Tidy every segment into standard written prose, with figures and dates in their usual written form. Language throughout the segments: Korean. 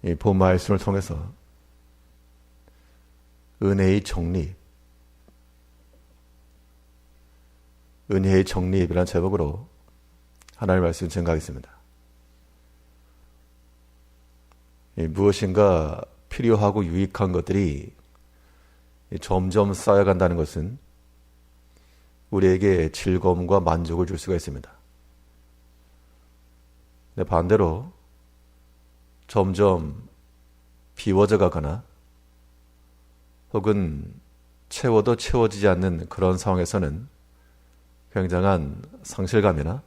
이 본 말씀을 통해서 은혜의 정립이라는 제목으로 하나님의 말씀을 증거하겠습니다. 무엇인가 필요하고 유익한 것들이 점점 쌓여간다는 것은 우리에게 즐거움과 만족을 줄 수가 있습니다. 근데 반대로 점점 비워져 가거나 혹은 채워도 채워지지 않는 그런 상황에서는 굉장한 상실감이나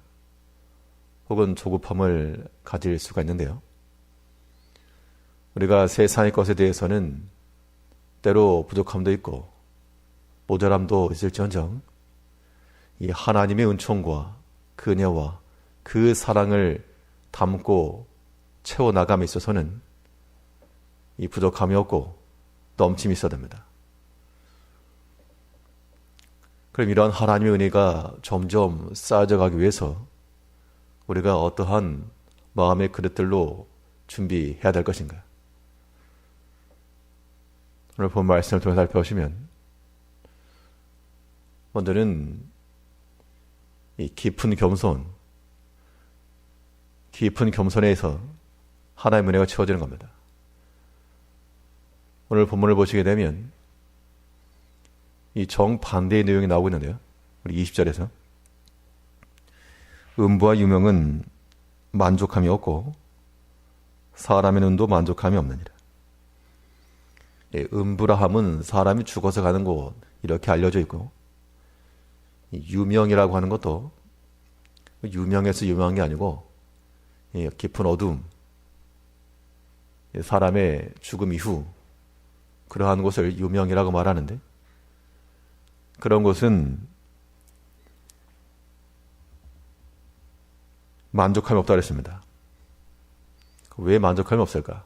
혹은 조급함을 가질 수가 있는데요. 우리가 세상의 것에 대해서는 때로 부족함도 있고 모자람도 있을지언정 이 하나님의 은총과 그 은혜와 그 사랑을 담고 채워나감에 있어서는 이 부족함이 없고 넘침이 있어야 됩니다. 그럼 이러한 하나님의 은혜가 점점 쌓여져 가기 위해서 우리가 어떠한 마음의 그릇들로 준비해야 될 것인가? 오늘 본 말씀을 통해 살펴보시면 먼저는 이 깊은 겸손에서 하나님의 은혜가 채워지는 겁니다. 오늘 본문을 보시게 되면 이 정반대의 내용이 나오고 있는데요. 우리 20절에서 음부와 유명은 만족함이 없고 사람의 눈도 만족함이 없느니라. 음부라 함은 사람이 죽어서 가는 곳 이렇게 알려져 있고 유명이라고 하는 것도 유명해서 유명한 게 아니고 깊은 어둠, 사람의 죽음 이후 그러한 곳을 유명이라고 말하는데 그런 곳은 만족함이 없다고 했습니다. 왜 만족함이 없을까?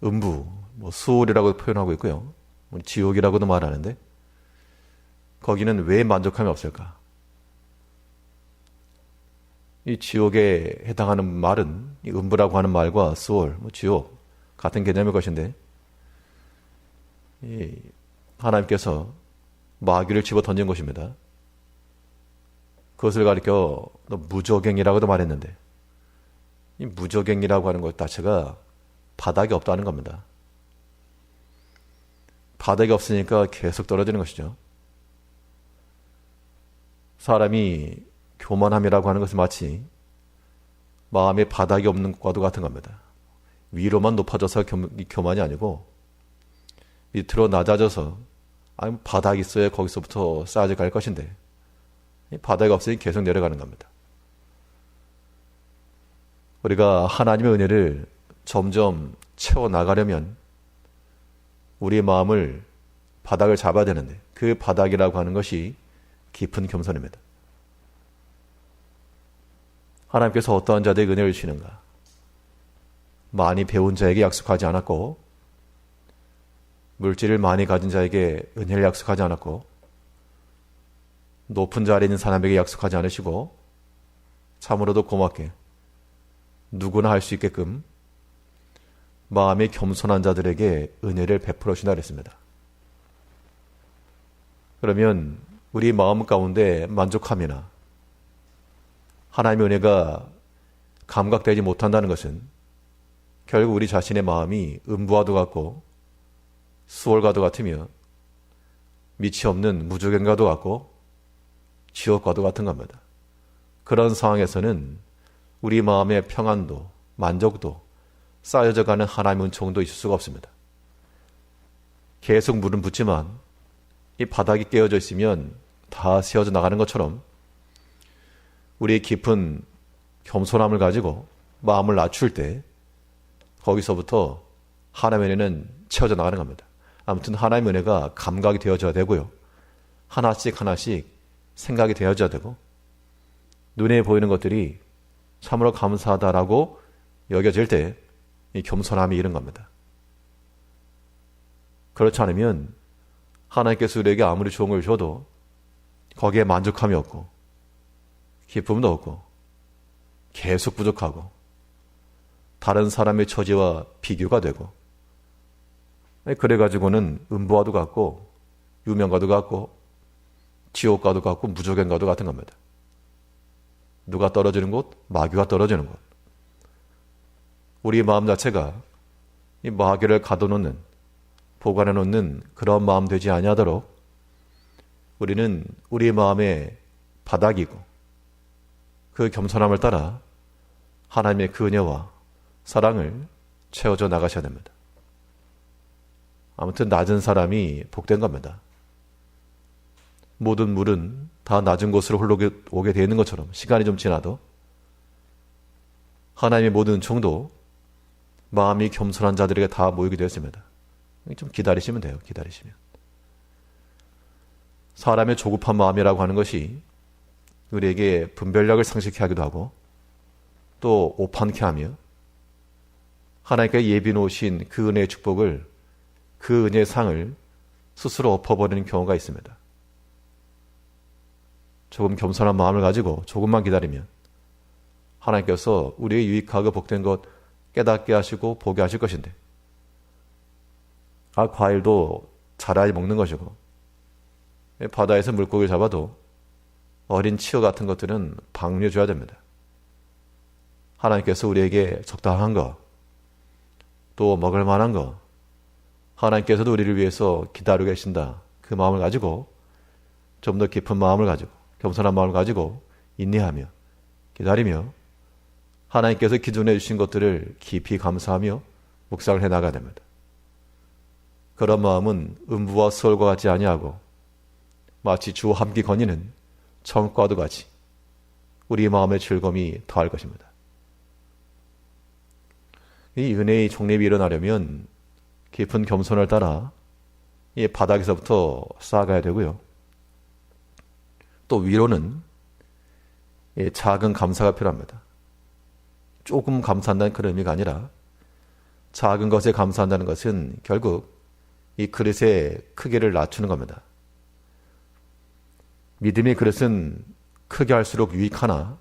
음부, 수월이라고 표현하고 있고요. 지옥이라고도 말하는데 거기는 왜 만족함이 없을까? 이 지옥에 해당하는 말은 이 음부라고 하는 말과 수월, 지옥 같은 개념일 것인데 하나님께서 마귀를 집어 던진 것입니다. 그것을 가리켜 무저갱이라고도 말했는데 이 무저갱이라고 하는 것 자체가 바닥이 없다는 겁니다. 바닥이 없으니까 계속 떨어지는 것이죠. 사람이 교만함이라고 하는 것은 마치 마음에 바닥이 없는 것과도 같은 겁니다. 위로만 높아져서 교만이 아니고 밑으로 낮아져서 바닥이 있어야 거기서부터 쌓아져 갈 것인데 바닥이 없으니 계속 내려가는 겁니다. 우리가 하나님의 은혜를 점점 채워나가려면 우리의 마음을 바닥을 잡아야 되는데 그 바닥이라고 하는 것이 깊은 겸손입니다. 하나님께서 어떠한 자들에게 은혜를 주시는가? 많이 배운 자에게 약속하지 않았고 물질을 많이 가진 자에게 은혜를 약속하지 않았고 높은 자리에 있는 사람에게 약속하지 않으시고 참으로도 고맙게 누구나 할 수 있게끔 마음이 겸손한 자들에게 은혜를 베풀어 주신다 그랬습니다. 그러면 우리 마음 가운데 만족함이나 하나님의 은혜가 감각되지 못한다는 것은 결국 우리 자신의 마음이 음부와도 같고 수월과도 같으며 밑이 없는 무저갱과도 같고 지옥과도 같은 겁니다. 그런 상황에서는 우리 마음의 평안도 만족도 쌓여져가는 하나님의 은총도 있을 수가 없습니다. 계속 물은 붓지만 이 바닥이 깨어져 있으면 다 세워져 나가는 것처럼 우리의 깊은 겸손함을 가지고 마음을 낮출 때 거기서부터 하나님의 은혜는 채워져 나가는 겁니다. 아무튼 하나님의 은혜가 감각이 되어져야 되고요. 하나씩 생각이 되어져야 되고 눈에 보이는 것들이 참으로 감사하다라고 여겨질 때 이 겸손함이 이른 겁니다. 그렇지 않으면 하나님께서 우리에게 아무리 좋은 걸 줘도 거기에 만족함이 없고 기쁨도 없고 계속 부족하고 다른 사람의 처지와 비교가 되고, 그래가지고는 음부와도 같고 유명과도 같고 지옥과도 같고 무조건과도 같은 겁니다. 누가 떨어지는 곳? 마귀가 떨어지는 곳. 우리 마음 자체가 이 마귀를 가둬놓는, 보관해 놓는 그런 마음 되지 아니하도록 우리는 우리 마음의 바닥이고 그 겸손함을 따라 하나님의 그 은혜와 사랑을 채워져 나가셔야 됩니다. 아무튼 낮은 사람이 복된 겁니다. 모든 물은 다 낮은 곳으로 흘러오게 되어 있는 것처럼 시간이 좀 지나도 하나님의 모든 은총도 마음이 겸손한 자들에게 다 모이게 되었습니다. 좀 기다리시면 돼요. 기다리시면. 사람의 조급한 마음이라고 하는 것이 우리에게 분별력을 상실케 하기도 하고 또 오판케 하며 하나님께 예비 놓으신 그 은혜의 축복을, 그 은혜의 상을 스스로 엎어버리는 경우가 있습니다. 조금 겸손한 마음을 가지고 조금만 기다리면 하나님께서 우리의 유익하고 복된 것 깨닫게 하시고 보게 하실 것인데, 과일도 자라야 먹는 것이고 바다에서 물고기를 잡아도 어린 치어 같은 것들은 방류해줘야 됩니다. 하나님께서 우리에게 적당한 거, 또 먹을 만한 거, 하나님께서도 우리를 위해서 기다리고 계신다, 그 마음을 가지고 좀 더 깊은 마음을 가지고 겸손한 마음을 가지고 인내하며 기다리며 하나님께서 기존해 주신 것들을 깊이 감사하며 묵상을 해나가야 됩니다. 그런 마음은 음부와 수월과 같지 아니하고 마치 주 함께 거니는 청과도 같이 우리 마음의 즐거움이 더할 것입니다. 이 은혜의 총립이 일어나려면 깊은 겸손을 따라 이 바닥에서부터 쌓아가야 되고요. 또 위로는 작은 감사가 필요합니다. 조금 감사한다는 그런 의미가 아니라 작은 것에 감사한다는 것은 결국 이 그릇의 크기를 낮추는 겁니다. 믿음의 그릇은 크게 할수록 유익하나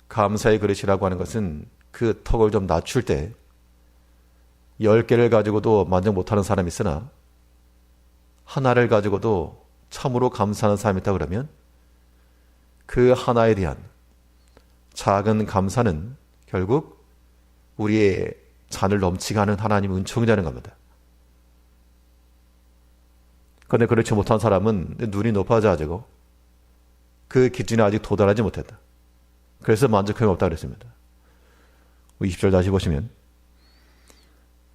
감사의 그릇이라고 하는 것은 그 턱을 좀 낮출 때 10개를 가지고도 만족 못하는 사람이 있으나 하나를 가지고도 참으로 감사하는 사람이 있다 그러면 그 하나에 대한 작은 감사는 결국 우리의 잔을 넘치게 하는 하나님의 은총이라는 겁니다. 그런데 그렇지 못한 사람은 눈이 높아져가지고 그 기준에 아직 도달하지 못했다. 그래서 만족함이 없다 그랬습니다. 20절 다시 보시면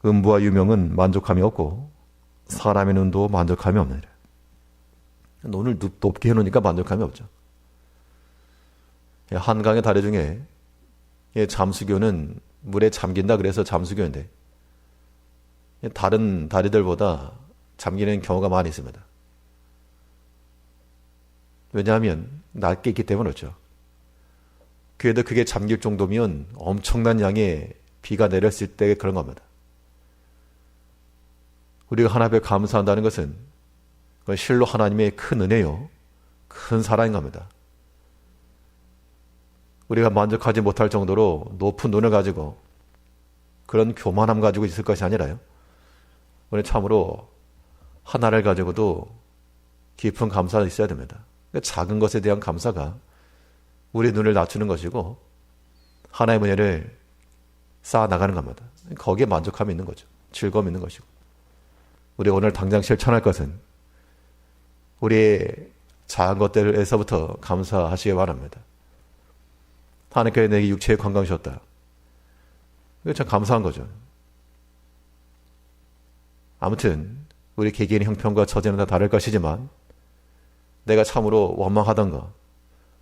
음부와 유명은 만족함이 없고 사람의 눈도 만족함이 없느니라. 눈을 높게 해놓으니까 만족함이 없죠. 한강의 다리 중에 잠수교는 물에 잠긴다 그래서 잠수교인데 다른 다리들보다 잠기는 경우가 많이 있습니다. 왜냐하면 낮게 있기 때문에 그렇죠. 그래도 그게 잠길 정도면 엄청난 양의 비가 내렸을 때 그런 겁니다. 우리가 하나님께 감사한다는 것은 실로 하나님의 큰 은혜요, 큰 사랑인 겁니다. 우리가 만족하지 못할 정도로 높은 눈을 가지고 그런 교만함 가지고 있을 것이 아니라요. 우리 참으로 하나를 가지고도 깊은 감사가 있어야 됩니다. 그러니까 작은 것에 대한 감사가 우리 눈을 낮추는 것이고 하나의 은혜를 쌓아나가는 겁니다. 거기에 만족함이 있는 거죠. 즐거움이 있는 것이고. 우리가 오늘 당장 실천할 것은 우리의 작은 것들에서부터 감사하시기 바랍니다. 하나님께서 내게 육체의 건강 주셨다. 이거 참 감사한 거죠. 아무튼 우리 개개인의 형편과 처지는 다 다를 것이지만 내가 참으로 원망하던 것,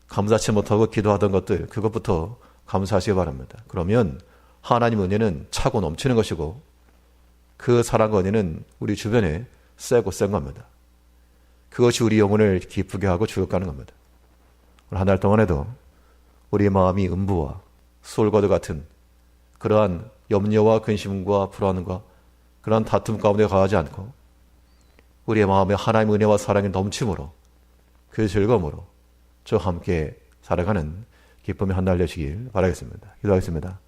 감사치 못하고 기도하던 것들, 그것부터 감사하시기 바랍니다. 그러면 하나님 은혜는 차고 넘치는 것이고 그 사랑과 은혜는 우리 주변에 세고 센 겁니다. 그것이 우리 영혼을 기쁘게 하고 주역하는 겁니다. 오늘 한 달 동안에도 우리의 마음이 음부와 수월과도 같은 그러한 염려와 근심과 불안과 그러한 다툼 가운데 가지 않고 우리의 마음에 하나님의 은혜와 사랑이 넘침으로 그 즐거움으로 저와 함께 살아가는 기쁨의 한 달 되시길 바라겠습니다. 기도하겠습니다.